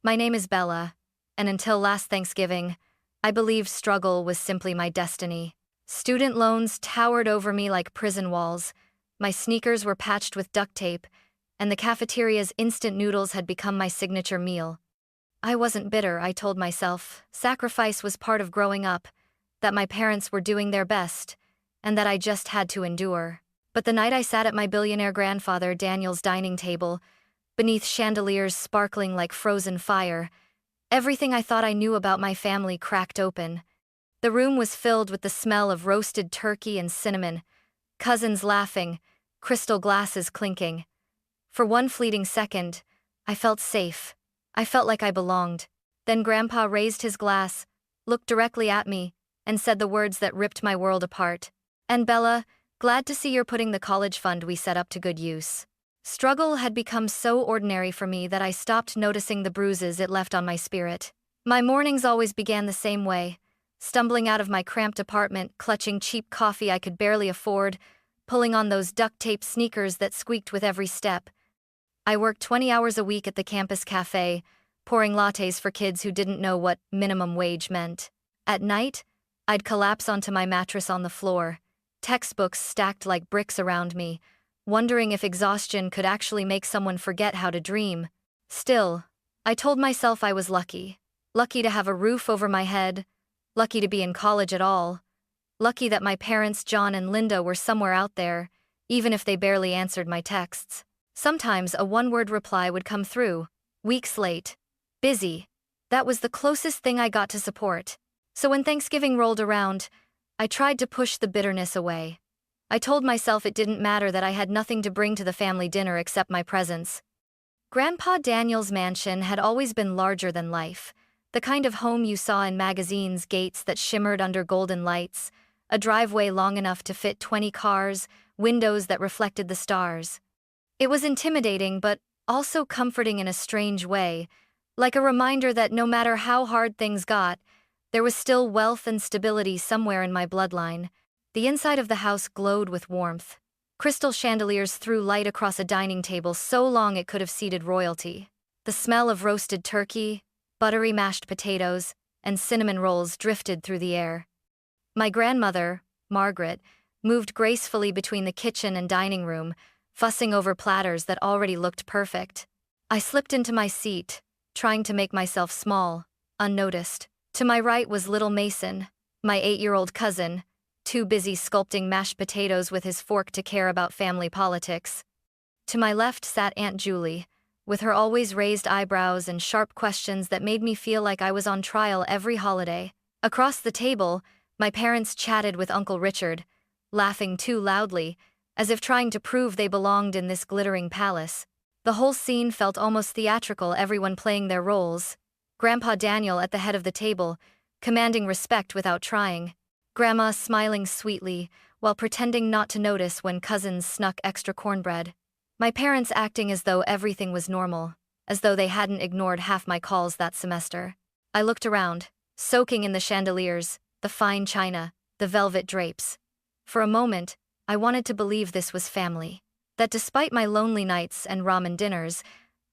My name is Bella, and until last Thanksgiving, I believed struggle was simply my destiny. Student loans towered over me like prison walls, my sneakers were patched with duct tape, and the cafeteria's instant noodles had become my signature meal. I wasn't bitter, I told myself. Sacrifice was part of growing up, that my parents were doing their best, and that I just had to endure. But the night I sat at my billionaire grandfather Daniel's dining table, beneath chandeliers sparkling like frozen fire, everything I thought I knew about my family cracked open. The room was filled with the smell of roasted turkey and cinnamon, cousins laughing, crystal glasses clinking. For one fleeting second, I felt safe. I felt like I belonged. Then Grandpa raised his glass, looked directly at me, and said the words that ripped my world apart. "And Bella, glad to see you're putting the college fund we set up to good use." Struggle had become so ordinary for me that I stopped noticing the bruises it left on my spirit. My mornings always began the same way, stumbling out of my cramped apartment, clutching cheap coffee I could barely afford, pulling on those duct tape sneakers that squeaked with every step. I worked 20 hours a week at the campus cafe, pouring lattes for kids who didn't know what minimum wage meant. At night, I'd collapse onto my mattress on the floor, textbooks stacked like bricks around me, wondering if exhaustion could actually make someone forget how to dream. Still, I told myself I was lucky. Lucky to have a roof over my head, lucky to be in college at all, lucky that my parents John and Linda were somewhere out there, even if they barely answered my texts. Sometimes a one-word reply would come through, weeks late, busy. That was the closest thing I got to support. So when Thanksgiving rolled around, I tried to push the bitterness away. I told myself it didn't matter, that I had nothing to bring to the family dinner except my presence. Grandpa Daniel's mansion had always been larger than life, the kind of home you saw in magazines, gates that shimmered under golden lights, a driveway long enough to fit 20 cars, windows that reflected the stars. It was intimidating but also comforting in a strange way, like a reminder that no matter how hard things got, there was still wealth and stability somewhere in my bloodline. The inside of the house glowed with warmth. Crystal chandeliers threw light across a dining table so long it could have seated royalty. The smell of roasted turkey, buttery mashed potatoes, and cinnamon rolls drifted through the air. My grandmother, Margaret, moved gracefully between the kitchen and dining room, fussing over platters that already looked perfect. I slipped into my seat, trying to make myself small, unnoticed. To my right was little Mason, my 8-year-old cousin, too busy sculpting mashed potatoes with his fork to care about family politics. To my left sat Aunt Julie, with her always raised eyebrows and sharp questions that made me feel like I was on trial every holiday. Across the table, my parents chatted with Uncle Richard, laughing too loudly, as if trying to prove they belonged in this glittering palace. The whole scene felt almost theatrical, everyone playing their roles. Grandpa Daniel at the head of the table, commanding respect without trying. Grandma smiling sweetly, while pretending not to notice when cousins snuck extra cornbread. My parents acting as though everything was normal, as though they hadn't ignored half my calls that semester. I looked around, soaking in the chandeliers, the fine china, the velvet drapes. For a moment, I wanted to believe this was family. That despite my lonely nights and ramen dinners,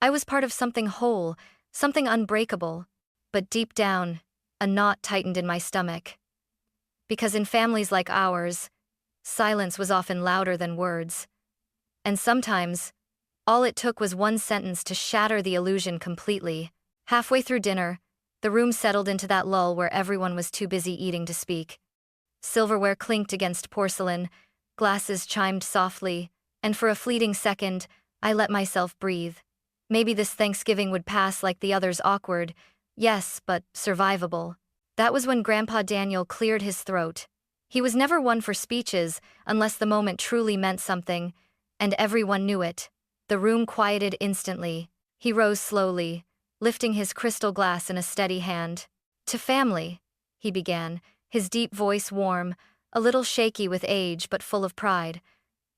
I was part of something whole, something unbreakable. But deep down, a knot tightened in my stomach. Because in families like ours, silence was often louder than words. And sometimes, all it took was one sentence to shatter the illusion completely. Halfway through dinner, the room settled into that lull where everyone was too busy eating to speak. Silverware clinked against porcelain, glasses chimed softly, and for a fleeting second, I let myself breathe. Maybe this Thanksgiving would pass like the others, awkward, yes, but survivable. That was when Grandpa Daniel cleared his throat. He was never one for speeches unless the moment truly meant something, and everyone knew it. The room quieted instantly. He rose slowly, lifting his crystal glass in a steady hand. "To family," he began, his deep voice warm, a little shaky with age but full of pride.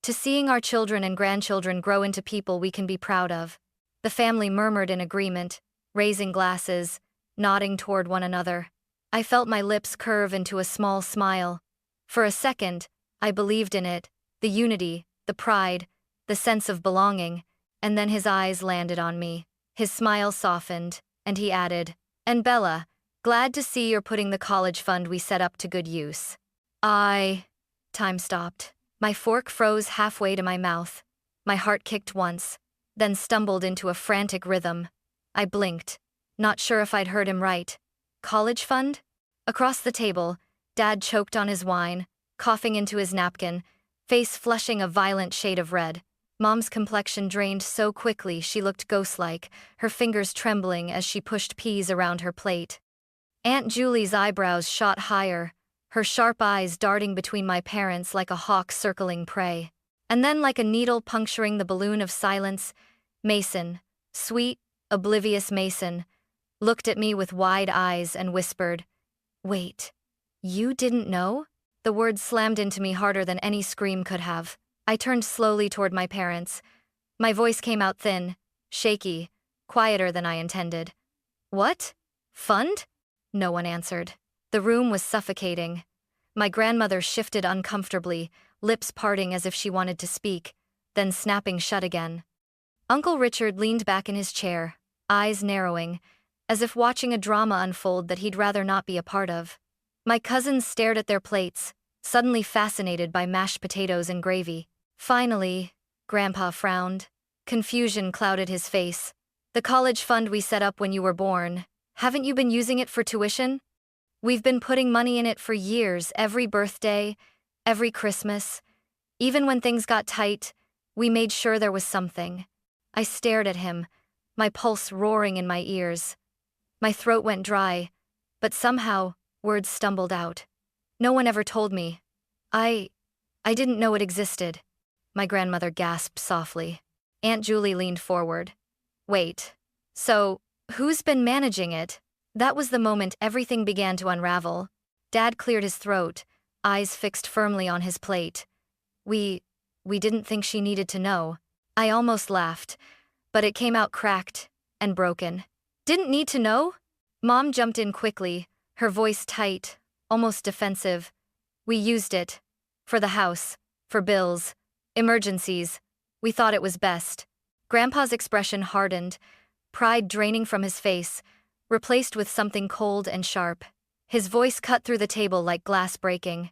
"To seeing our children and grandchildren grow into people we can be proud of." The family murmured in agreement, raising glasses, nodding toward one another. I felt my lips curve into a small smile. For a second, I believed in it, the unity, the pride, the sense of belonging, and then his eyes landed on me. His smile softened, and he added, "And Bella, glad to see you're putting the college fund we set up to good use." Time stopped. My fork froze halfway to my mouth. My heart kicked once, then stumbled into a frantic rhythm. I blinked, not sure if I'd heard him right. College fund? Across the table, Dad choked on his wine, coughing into his napkin, face flushing a violent shade of red. Mom's complexion drained so quickly she looked ghost-like, her fingers trembling as she pushed peas around her plate. Aunt Julie's eyebrows shot higher, her sharp eyes darting between my parents like a hawk circling prey. And then, like a needle puncturing the balloon of silence, Mason, sweet, oblivious Mason, looked at me with wide eyes and whispered, "Wait, you didn't know?" The words slammed into me harder than any scream could have. I turned slowly toward my parents. My voice came out thin, shaky, quieter than I intended. "What? Fund?" No one answered. The room was suffocating. My grandmother shifted uncomfortably, lips parting as if she wanted to speak, then snapping shut again. Uncle Richard leaned back in his chair, eyes narrowing, as if watching a drama unfold that he'd rather not be a part of. My cousins stared at their plates, suddenly fascinated by mashed potatoes and gravy. Finally, Grandpa frowned. Confusion clouded his face. "The college fund we set up when you were born, haven't you been using it for tuition? We've been putting money in it for years, every birthday, every Christmas. Even when things got tight, we made sure there was something." I stared at him, my pulse roaring in my ears. My throat went dry, but somehow, words stumbled out. "No one ever told me. I didn't know it existed." My grandmother gasped softly. Aunt Julie leaned forward. "Wait, so, who's been managing it?" That was the moment everything began to unravel. Dad cleared his throat, eyes fixed firmly on his plate. We didn't think she needed to know." I almost laughed, but it came out cracked and broken. "Didn't need to know?" Mom jumped in quickly, her voice tight, almost defensive. "We used it. For the house, for bills, emergencies. We thought it was best." Grandpa's expression hardened, pride draining from his face, replaced with something cold and sharp. His voice cut through the table like glass breaking.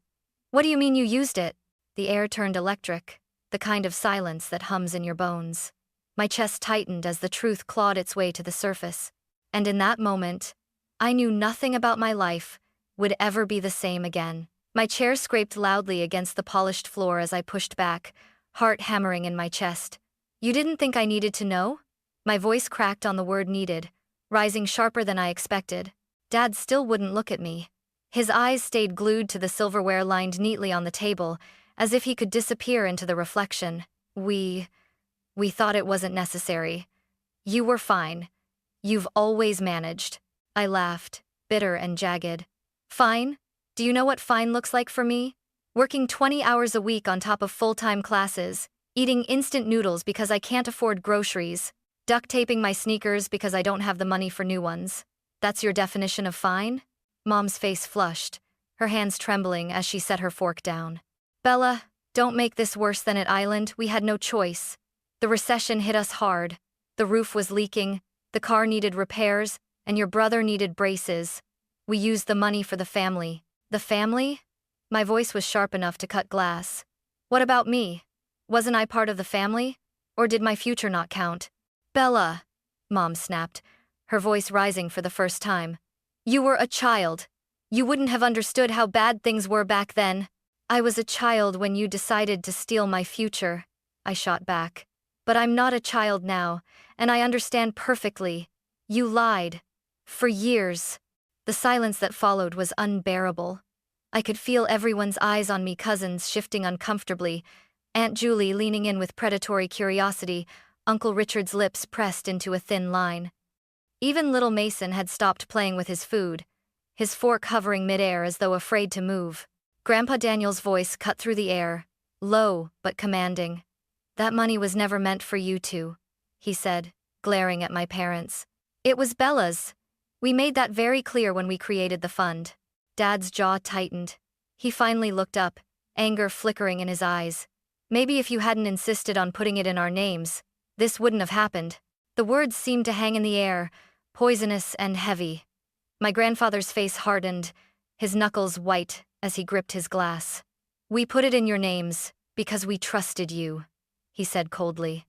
"What do you mean you used it?" The air turned electric, the kind of silence that hums in your bones. My chest tightened as the truth clawed its way to the surface. And in that moment, I knew nothing about my life would ever be the same again. My chair scraped loudly against the polished floor as I pushed back, heart hammering in my chest. "You didn't think I needed to know?" My voice cracked on the word needed, rising sharper than I expected. Dad still wouldn't look at me. His eyes stayed glued to the silverware lined neatly on the table, as if he could disappear into the reflection. We thought it wasn't necessary. You were fine. You've always managed." I laughed, bitter and jagged. "Fine? Do you know what fine looks like for me? Working 20 hours a week on top of full-time classes, eating instant noodles because I can't afford groceries, duct taping my sneakers because I don't have the money for new ones. That's your definition of fine?" Mom's face flushed, her hands trembling as she set her fork down. "Bella, don't make this worse than at Island. We had no choice. The recession hit us hard. The roof was leaking, the car needed repairs, and your brother needed braces. We used the money for the family." "The family?" My voice was sharp enough to cut glass. "What about me? Wasn't I part of the family? Or did my future not count?" "Bella," Mom snapped, her voice rising for the first time. "You were a child. You wouldn't have understood how bad things were back then." "I was a child when you decided to steal my future," I shot back. "But I'm not a child now, and I understand perfectly. You lied. For years." The silence that followed was unbearable. I could feel everyone's eyes on me, cousins shifting uncomfortably, Aunt Julie leaning in with predatory curiosity, Uncle Richard's lips pressed into a thin line. Even little Mason had stopped playing with his food, his fork hovering midair as though afraid to move. Grandpa Daniel's voice cut through the air, low but commanding. "That money was never meant for you two," he said, glaring at my parents. "It was Bella's. We made that very clear when we created the fund." Dad's jaw tightened. He finally looked up, anger flickering in his eyes. "Maybe if you hadn't insisted on putting it in our names, this wouldn't have happened." The words seemed to hang in the air, poisonous and heavy. My grandfather's face hardened, his knuckles white as he gripped his glass. "We put it in your names because we trusted you," he said coldly.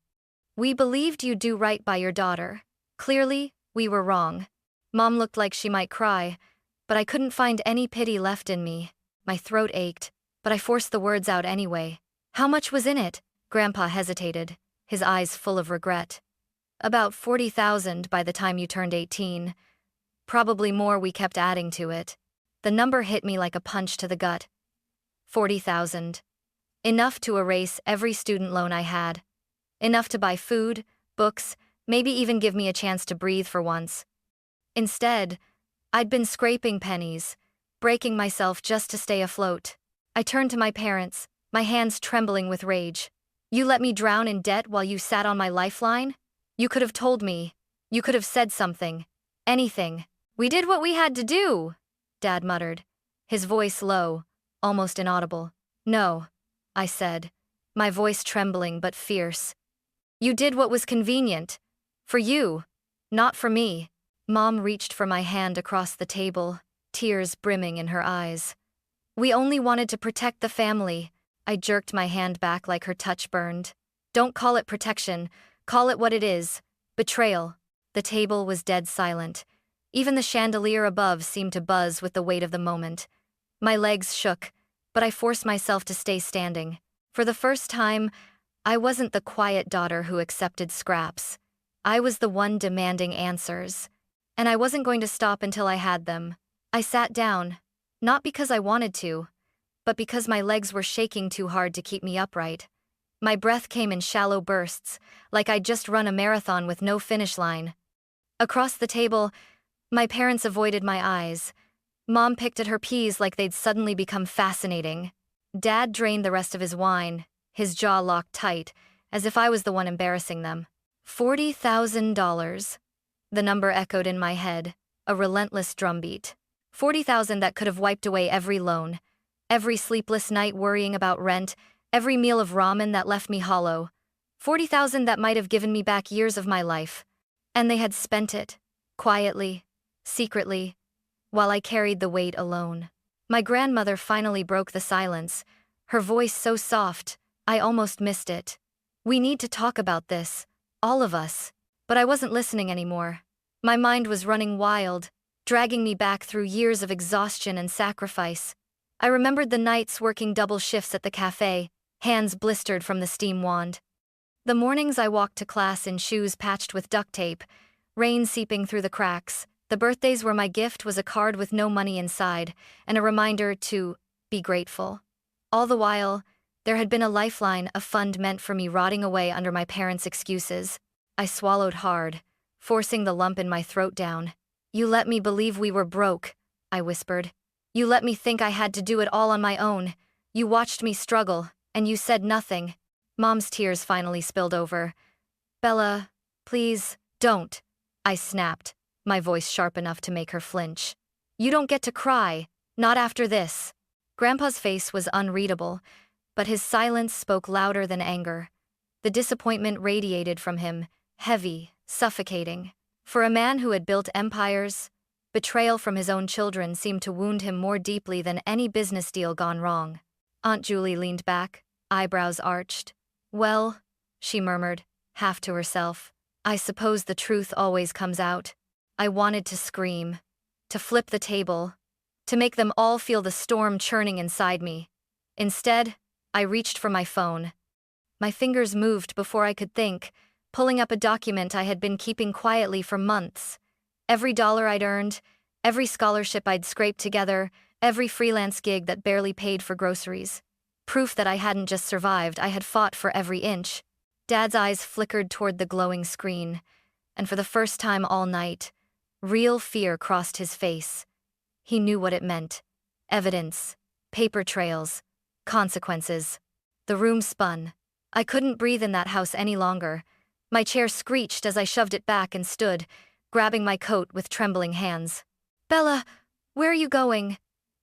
"We believed you'd do right by your daughter. Clearly, we were wrong." Mom looked like she might cry, but I couldn't find any pity left in me. My throat ached, but I forced the words out anyway. "How much was in it?" Grandpa hesitated, his eyes full of regret. "About 40,000 by the time you turned 18. Probably more, we kept adding to it." The number hit me like a punch to the gut. 40,000. Enough to erase every student loan I had. Enough to buy food, books, maybe even give me a chance to breathe for once. Instead, I'd been scraping pennies, breaking myself just to stay afloat. I turned to my parents, my hands trembling with rage. "You let me drown in debt while you sat on my lifeline? You could have told me. You could have said something. Anything." "We did what we had to do," Dad muttered, his voice low, almost inaudible. "No," I said, my voice trembling but fierce. "You did what was convenient. For you, not for me." Mom reached for my hand across the table, tears brimming in her eyes. "We only wanted to protect the family." I jerked my hand back like her touch burned. "Don't call it protection, call it what it is, betrayal." The table was dead silent. Even the chandelier above seemed to buzz with the weight of the moment. My legs shook, but I forced myself to stay standing. For the first time, I wasn't the quiet daughter who accepted scraps. I was the one demanding answers. And I wasn't going to stop until I had them. I sat down, not because I wanted to, but because my legs were shaking too hard to keep me upright. My breath came in shallow bursts, like I'd just run a marathon with no finish line. Across the table, my parents avoided my eyes. Mom picked at her peas like they'd suddenly become fascinating. Dad drained the rest of his wine, his jaw locked tight, as if I was the one embarrassing them. $40,000. The number echoed in my head, a relentless drumbeat. 40,000 that could have wiped away every loan, every sleepless night worrying about rent, every meal of ramen that left me hollow. 40,000 that might have given me back years of my life. And they had spent it, quietly, secretly, while I carried the weight alone. My grandmother finally broke the silence, her voice so soft, I almost missed it. "We need to talk about this, all of us." But I wasn't listening anymore. My mind was running wild, dragging me back through years of exhaustion and sacrifice. I remembered the nights working double shifts at the cafe, hands blistered from the steam wand. The mornings I walked to class in shoes patched with duct tape, rain seeping through the cracks. The birthdays where my gift was a card with no money inside, and a reminder to be grateful. All the while, there had been a lifeline, a fund meant for me, rotting away under my parents' excuses. I swallowed hard, forcing the lump in my throat down. "You let me believe we were broke," I whispered. "You let me think I had to do it all on my own. You watched me struggle, and you said nothing." Mom's tears finally spilled over. "Bella, please, don't," I snapped, my voice sharp enough to make her flinch. "You don't get to cry, not after this." Grandpa's face was unreadable, but his silence spoke louder than anger. The disappointment radiated from him, heavy, suffocating. For a man who had built empires, betrayal from his own children seemed to wound him more deeply than any business deal gone wrong. Aunt Julie leaned back, eyebrows arched. "Well," she murmured, half to herself, "I suppose the truth always comes out." I wanted to scream, to flip the table, to make them all feel the storm churning inside me. Instead, I reached for my phone. My fingers moved before I could think, pulling up a document I had been keeping quietly for months. Every dollar I'd earned, every scholarship I'd scraped together, every freelance gig that barely paid for groceries. Proof that I hadn't just survived, I had fought for every inch. Dad's eyes flickered toward the glowing screen, and for the first time all night, real fear crossed his face. He knew what it meant. Evidence, paper trails, consequences. The room spun. I couldn't breathe in that house any longer. My chair screeched as I shoved it back and stood, grabbing my coat with trembling hands. "Bella, where are you going?"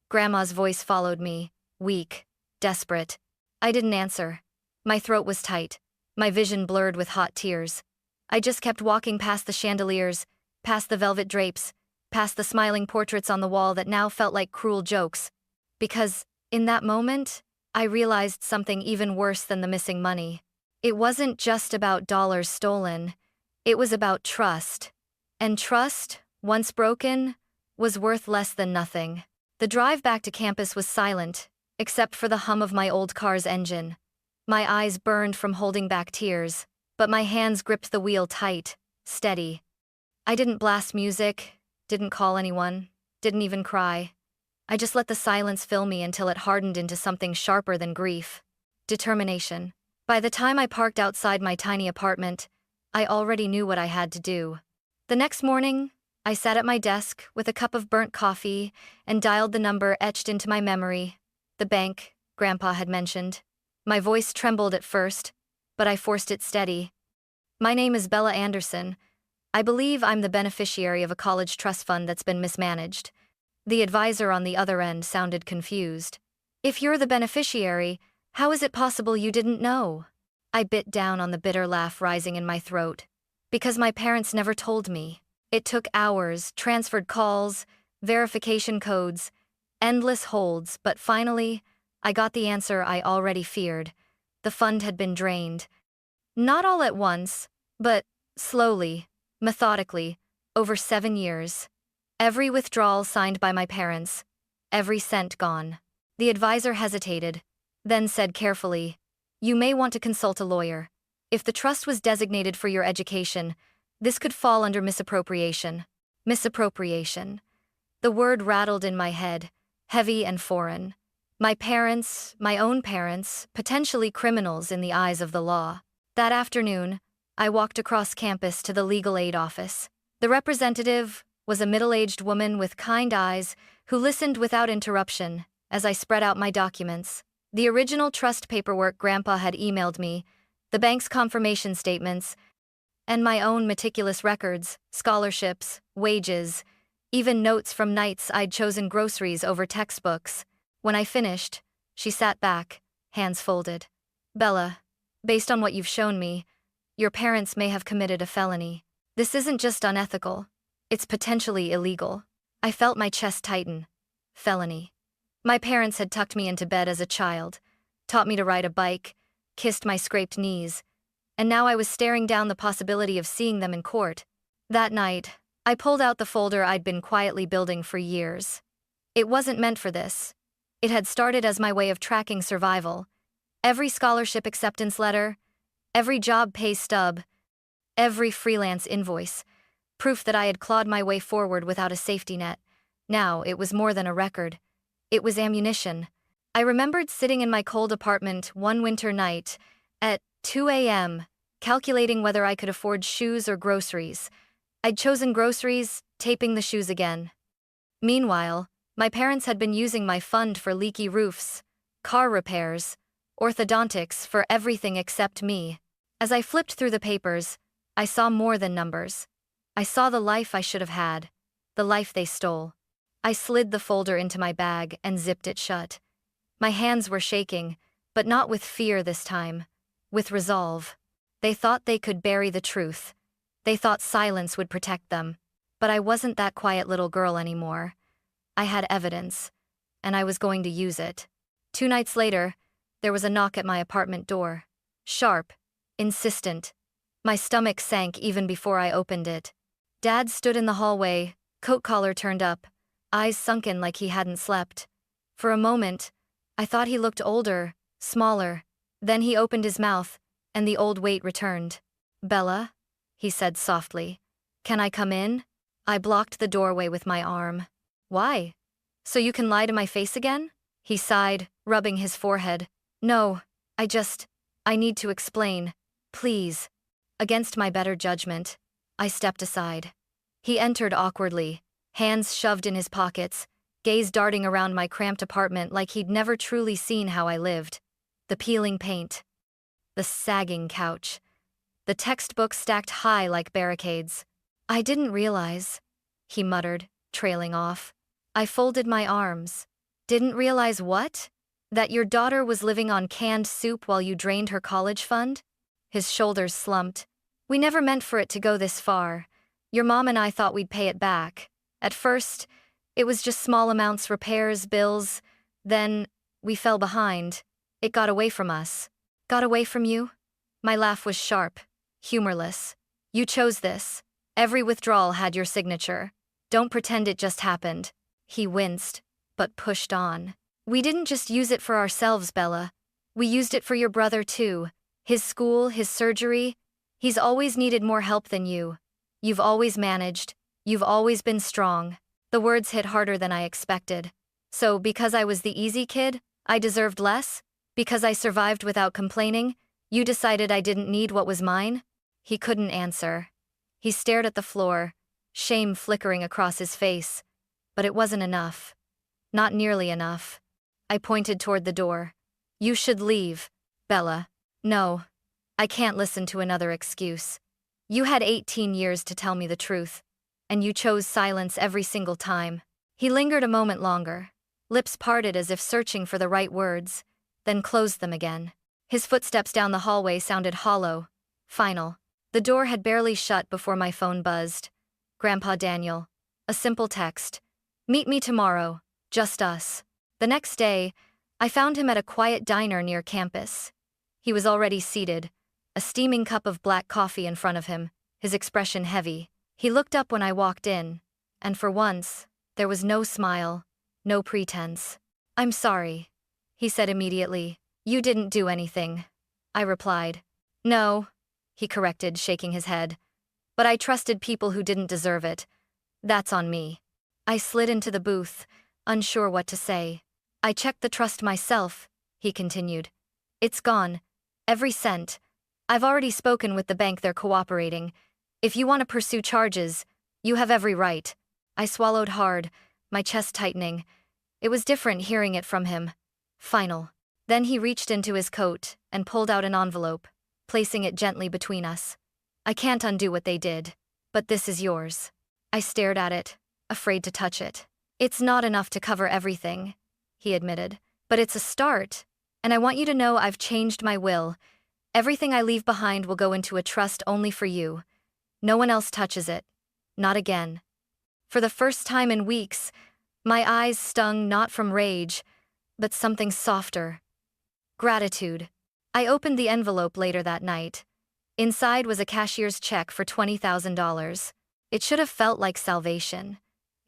Grandma's voice followed me, weak, desperate. I didn't answer. My throat was tight, my vision blurred with hot tears. I just kept walking past the chandeliers, past the velvet drapes, past the smiling portraits on the wall that now felt like cruel jokes. Because, in that moment, I realized something even worse than the missing money. It wasn't just about dollars stolen, it was about trust. And trust, once broken, was worth less than nothing. The drive back to campus was silent, except for the hum of my old car's engine. My eyes burned from holding back tears, but my hands gripped the wheel tight, steady. I didn't blast music, didn't call anyone, didn't even cry. I just let the silence fill me until it hardened into something sharper than grief. Determination. By the time I parked outside my tiny apartment, I already knew what I had to do. The next morning, I sat at my desk with a cup of burnt coffee and dialed the number etched into my memory. The bank, Grandpa had mentioned. My voice trembled at first, but I forced it steady. My name is Bella Anderson. I believe I'm the beneficiary of a college trust fund that's been mismanaged. The advisor on the other end sounded confused. If you're the beneficiary, how is it possible you didn't know? I bit down on the bitter laugh rising in my throat. Because my parents never told me. It took hours, transferred calls, verification codes, endless holds, but finally, I got the answer I already feared. The fund had been drained. Not all at once, but slowly, methodically, over 7 years. Every withdrawal signed by my parents, every cent gone. The advisor hesitated, then said carefully, "You may want to consult a lawyer. If the trust was designated for your education, this could fall under misappropriation." Misappropriation. The word rattled in my head, heavy and foreign. My parents, my own parents, potentially criminals in the eyes of the law. That afternoon, I walked across campus to the legal aid office. The representative was a middle-aged woman with kind eyes who listened without interruption as I spread out my documents. The original trust paperwork Grandpa had emailed me, the bank's confirmation statements, and my own meticulous records, scholarships, wages, even notes from nights I'd chosen groceries over textbooks. When I finished, she sat back, hands folded. "Bella, based on what you've shown me, your parents may have committed a felony. This isn't just unethical, it's potentially illegal." I felt my chest tighten. Felony. My parents had tucked me into bed as a child, taught me to ride a bike, kissed my scraped knees, and now I was staring down the possibility of seeing them in court. That night, I pulled out the folder I'd been quietly building for years. It wasn't meant for this. It had started as my way of tracking survival. Every scholarship acceptance letter, every job pay stub, every freelance invoice, proof that I had clawed my way forward without a safety net. Now it was more than a record. It was ammunition. I remembered sitting in my cold apartment one winter night at 2 a.m., calculating whether I could afford shoes or groceries. I'd chosen groceries, taping the shoes again. Meanwhile, my parents had been using my fund for leaky roofs, car repairs, orthodontics, for everything except me. As I flipped through the papers, I saw more than numbers. I saw the life I should have had, the life they stole. I slid the folder into my bag and zipped it shut. My hands were shaking, but not with fear this time, with resolve. They thought they could bury the truth. They thought silence would protect them. But I wasn't that quiet little girl anymore. I had evidence, and I was going to use it. 2 nights later, there was a knock at my apartment door. Sharp, insistent. My stomach sank even before I opened it. Dad stood in the hallway, coat collar turned up, eyes sunken like he hadn't slept. For a moment, I thought he looked older, smaller. Then he opened his mouth, and the old weight returned. "Bella?" he said softly. "Can I come in?" I blocked the doorway with my arm. "Why? So you can lie to my face again?" He sighed, rubbing his forehead. "No, I need to explain. Please." Against my better judgment, I stepped aside. He entered awkwardly, hands shoved in his pockets, gaze darting around my cramped apartment like he'd never truly seen how I lived. The peeling paint. The sagging couch. The textbooks stacked high like barricades. "I didn't realize," he muttered, trailing off. I folded my arms. "Didn't realize what? That your daughter was living on canned soup while you drained her college fund?" His shoulders slumped. "We never meant for it to go this far. Your mom and I thought we'd pay it back. At first, it was just small amounts, repairs, bills. Then, we fell behind. It got away from us. Got away from you? My laugh was sharp, humorless. You chose this. Every withdrawal had your signature. Don't pretend it just happened. He winced, but pushed on. We didn't just use it for ourselves, Bella. We used it for your brother too. His school, his surgery. He's always needed more help than you. You've always managed. You've always been strong. The words hit harder than I expected. So, because I was the easy kid, I deserved less? Because I survived without complaining, you decided I didn't need what was mine? He couldn't answer. He stared at the floor, shame flickering across his face. But it wasn't enough. Not nearly enough. I pointed toward the door. You should leave, Bella. No. I can't listen to another excuse. You had 18 years to tell me the truth, and you chose silence every single time. He lingered a moment longer, lips parted as if searching for the right words, then closed them again. His footsteps down the hallway sounded hollow, final. The door had barely shut before my phone buzzed. Grandpa Daniel. A simple text. Meet me tomorrow, just us. The next day, I found him at a quiet diner near campus. He was already seated, a steaming cup of black coffee in front of him, his expression heavy. He looked up when I walked in, and for once, there was no smile, no pretense. I'm sorry, he said immediately. You didn't do anything. I replied. No, he corrected, shaking his head. But I trusted people who didn't deserve it. That's on me. I slid into the booth, unsure what to say. I checked the trust myself, he continued. It's gone. Every cent. I've already spoken with the bank, they're cooperating. If you want to pursue charges, you have every right. I swallowed hard, my chest tightening. It was different hearing it from him. Final. Then he reached into his coat and pulled out an envelope, placing it gently between us. I can't undo what they did, but this is yours. I stared at it, afraid to touch it. It's not enough to cover everything, he admitted, but it's a start, and I want you to know I've changed my will. Everything I leave behind will go into a trust only for you. No one else touches it. Not again. For the first time in weeks, my eyes stung not from rage, but something softer. Gratitude. I opened the envelope later that night. Inside was a cashier's check for $20,000. It should have felt like salvation.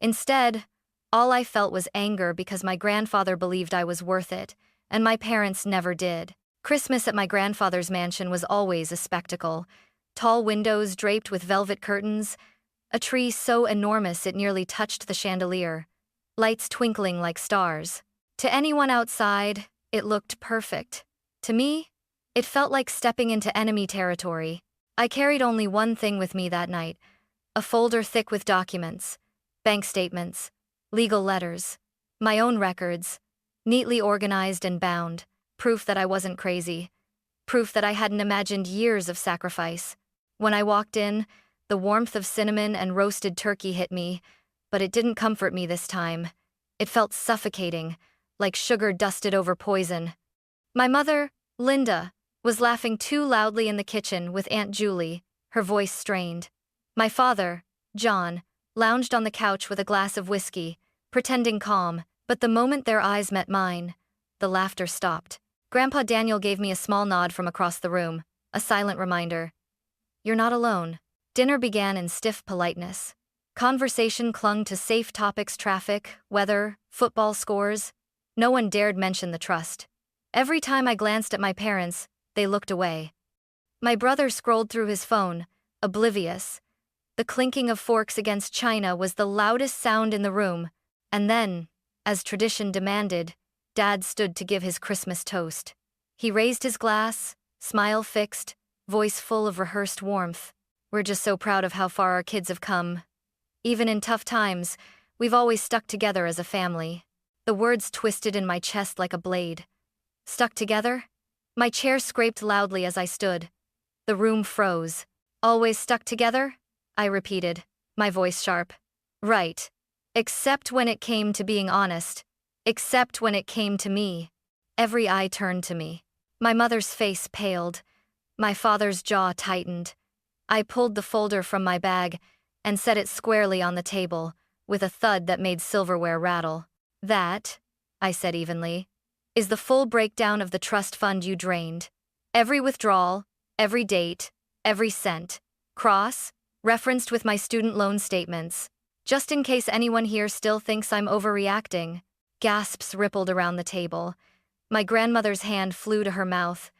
Instead, all I felt was anger because my grandfather believed I was worth it, and my parents never did. Christmas at my grandfather's mansion was always a spectacle. Tall windows draped with velvet curtains, a tree so enormous it nearly touched the chandelier, lights twinkling like stars. To anyone outside, it looked perfect. To me, it felt like stepping into enemy territory. I carried only one thing with me that night, a folder thick with documents, bank statements, legal letters, my own records, neatly organized and bound, proof that I wasn't crazy, proof that I hadn't imagined years of sacrifice. When I walked in, the warmth of cinnamon and roasted turkey hit me, but it didn't comfort me this time. It felt suffocating, like sugar dusted over poison. My mother, Linda, was laughing too loudly in the kitchen with Aunt Julie, her voice strained. My father, John, lounged on the couch with a glass of whiskey, pretending calm, but the moment their eyes met mine, the laughter stopped. Grandpa Daniel gave me a small nod from across the room, a silent reminder. You're not alone. Dinner began in stiff politeness. Conversation clung to safe topics: traffic, weather, football scores. No one dared mention the trust. Every time I glanced at my parents, they looked away. My brother scrolled through his phone, oblivious. The clinking of forks against china was the loudest sound in the room, and then, as tradition demanded, Dad stood to give his Christmas toast. He raised his glass, smile fixed, voice full of rehearsed warmth. We're just so proud of how far our kids have come. Even in tough times, we've always stuck together as a family. The words twisted in my chest like a blade. Stuck together? My chair scraped loudly as I stood. The room froze. Always stuck together? I repeated, my voice sharp. Right. Except when it came to being honest. Except when it came to me. Every eye turned to me. My mother's face paled. My father's jaw tightened. I pulled the folder from my bag and set it squarely on the table, with a thud that made silverware rattle. "That," I said evenly, "is the full breakdown of the trust fund you drained. Every withdrawal, every date, every cent. Referenced with my student loan statements. Just in case anyone here still thinks I'm overreacting." Gasps rippled around the table. My grandmother's hand flew to her mouth.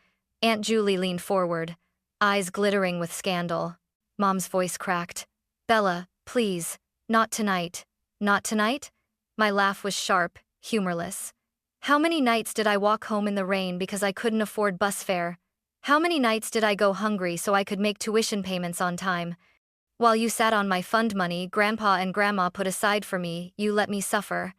Aunt Julie leaned forward, eyes glittering with scandal. Mom's voice cracked. "Bella, please, not tonight." "Not tonight?" My laugh was sharp, humorless. How many nights did I walk home in the rain because I couldn't afford bus fare? How many nights did I go hungry so I could make tuition payments on time? While you sat on my fund money Grandpa and Grandma put aside for me, you let me suffer.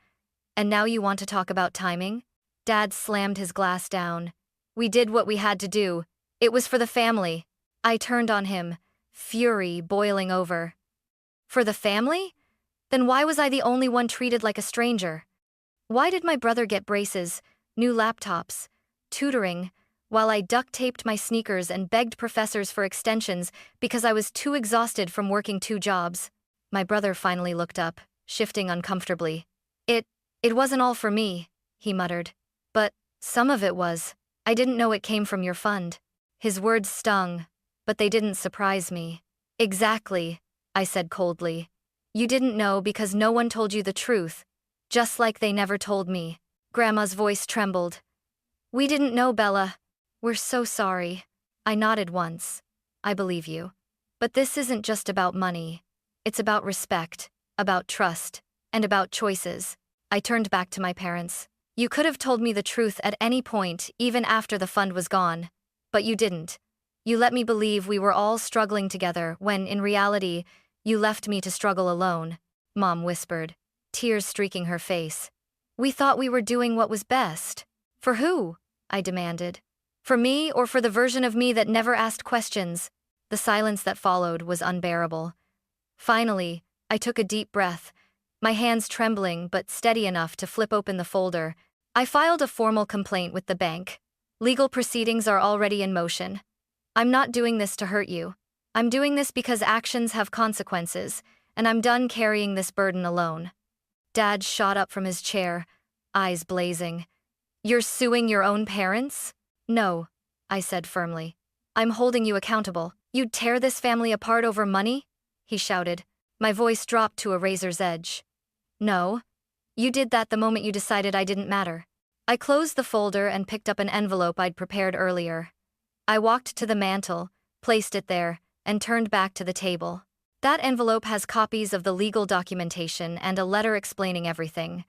And now you want to talk about timing? Dad slammed his glass down. "We did what we had to do. It was for the family." I turned on him, fury boiling over. "For the family? Then why was I the only one treated like a stranger? Why did my brother get braces, new laptops, tutoring, while I duct-taped my sneakers and begged professors for extensions because I was too exhausted from working 2 jobs?" My brother finally looked up, shifting uncomfortably. It wasn't all for me," he muttered. "But some of it was. I didn't know it came from your fund." His words stung, but they didn't surprise me. "Exactly," I said coldly. "You didn't know because no one told you the truth, just like they never told me." Grandma's voice trembled. "We didn't know, Bella. We're so sorry." I nodded once. "I believe you. But this isn't just about money. It's about respect, about trust, and about choices." I turned back to my parents. "You could have told me the truth at any point, even after the fund was gone. But you didn't. You let me believe we were all struggling together when, in reality, you left me to struggle alone," Mom whispered, tears streaking her face. "We thought we were doing what was best." "For who?" I demanded. "For me or for the version of me that never asked questions?" The silence that followed was unbearable. Finally, I took a deep breath, my hands trembling but steady enough to flip open the folder. "I filed a formal complaint with the bank. Legal proceedings are already in motion. I'm not doing this to hurt you. I'm doing this because actions have consequences, and I'm done carrying this burden alone." Dad shot up from his chair, eyes blazing. "You're suing your own parents?" "No," I said firmly. "I'm holding you accountable. You'd tear this family apart over money?" he shouted. My voice dropped to a razor's edge. "No. You did that the moment you decided I didn't matter." I closed the folder and picked up an envelope I'd prepared earlier. I walked to the mantel, placed it there, and turned back to the table. That envelope has copies of the legal documentation and a letter explaining everything,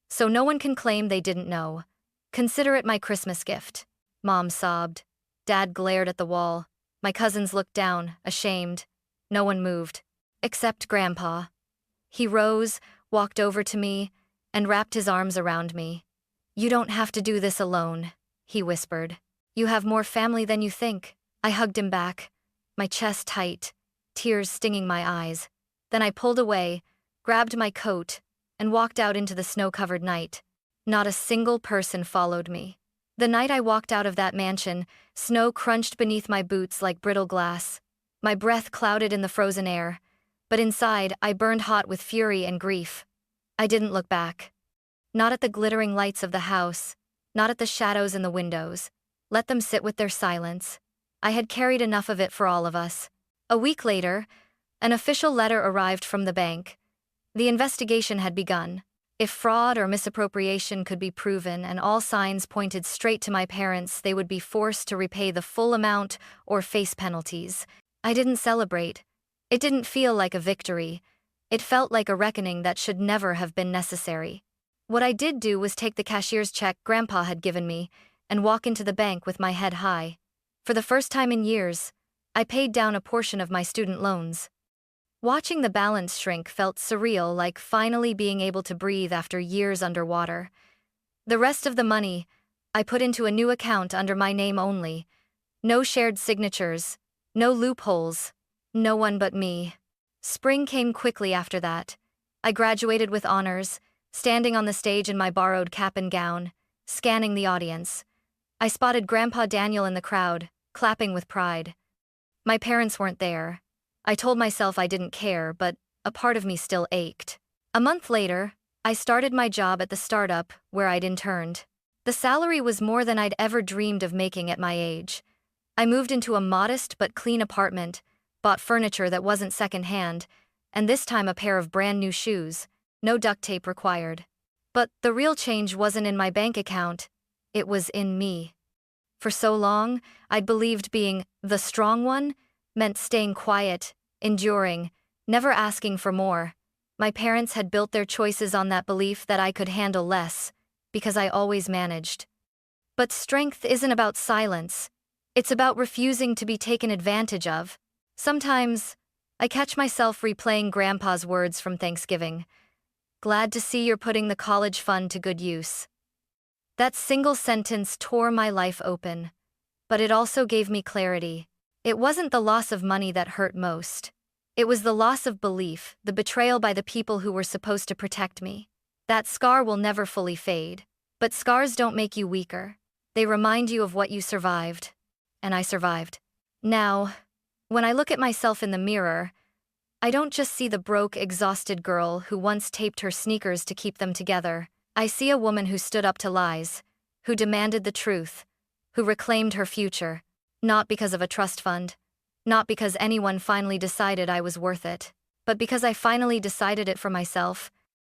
so no one can claim they didn't know. Consider it my Christmas gift." Mom sobbed. Dad glared at the wall. My cousins looked down, ashamed. No one moved. Except Grandpa. He rose, walked over to me, and wrapped his arms around me. "You don't have to do this alone," he whispered. "You have more family than you think." I hugged him back, my chest tight, tears stinging my eyes. Then I pulled away, grabbed my coat, and walked out into the snow-covered night. Not a single person followed me. The night I walked out of that mansion, snow crunched beneath my boots like brittle glass. My breath clouded in the frozen air, but inside I burned hot with fury and grief. I didn't look back. Not at the glittering lights of the house, not at the shadows in the windows. Let them sit with their silence. I had carried enough of it for all of us. A week later, an official letter arrived from the bank. The investigation had begun. If fraud or misappropriation could be proven and all signs pointed straight to my parents, they would be forced to repay the full amount or face penalties. I didn't celebrate. It didn't feel like a victory. It felt like a reckoning that should never have been necessary. What I did do was take the cashier's check Grandpa had given me and walk into the bank with my head high. For the first time in years, I paid down a portion of my student loans. Watching the balance shrink felt surreal, like finally being able to breathe after years underwater. The rest of the money, I put into a new account under my name only. No shared signatures, no loopholes, no one but me. Spring came quickly after that. I graduated with honors, standing on the stage in my borrowed cap and gown, scanning the audience. I spotted Grandpa Daniel in the crowd, clapping with pride. My parents weren't there. I told myself I didn't care, but a part of me still ached. A month later, I started my job at the startup where I'd interned. The salary was more than I'd ever dreamed of making at my age. I moved into a modest but clean apartment, bought furniture that wasn't secondhand, and this time a pair of brand new shoes, no duct tape required. But the real change wasn't in my bank account, it was in me. For so long, I'd believed being the strong one meant staying quiet, enduring, never asking for more. My parents had built their choices on that belief that I could handle less, because I always managed. But strength isn't about silence. It's about refusing to be taken advantage of. Sometimes, I catch myself replaying Grandpa's words from Thanksgiving. Glad to see you're putting the college fund to good use. That single sentence tore my life open. But it also gave me clarity. It wasn't the loss of money that hurt most. It was the loss of belief, the betrayal by the people who were supposed to protect me. That scar will never fully fade. But scars don't make you weaker. They remind you of what you survived. And I survived. Now, when I look at myself in the mirror, I don't just see the broke, exhausted girl who once taped her sneakers to keep them together. I see a woman who stood up to lies, who demanded the truth, who reclaimed her future, not because of a trust fund, not because anyone finally decided I was worth it, but because I finally decided it for myself.